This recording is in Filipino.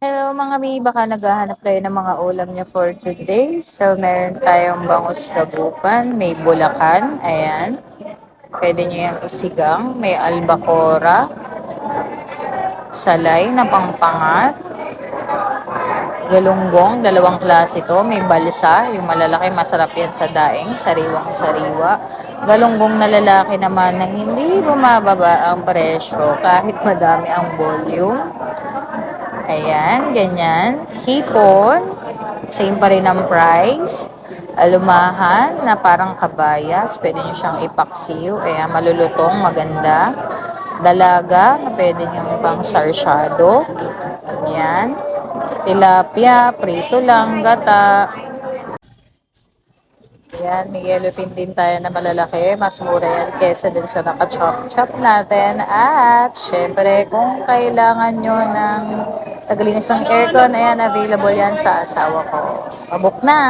Hello mga mi, baka naghahanap kayo ng mga ulam niyo for today. So, meron tayong bangus dagupan, may bulakan, ayan. Pwede niyo yung isigang, may albacora, salay na pangpangat, galunggong, dalawang klase to, may balsa, yung malalaki, masarap yan sa daing, sariwang-sariwa. Galunggong na lalaki naman na hindi bumababa ang presyo kahit madami ang volume. Ayan, ganyan. Hipon, same pa rin ang price. Alumahan na parang kabayas, pwede nyo siyang ipaksiw. Ayan, malulutong, maganda. Dalaga, na pwede nyo pang sarsyado. Ayan. Tilapia, prito lang, gata. Ayan, may yellow pin din tayo na malalaki. Mas mura yan kesa dun sa naka-chop-chop natin. At, syempre, kung kailangan nyo ng taglinis ng aircon, ayan, available yan sa asawa ko. Pabok na!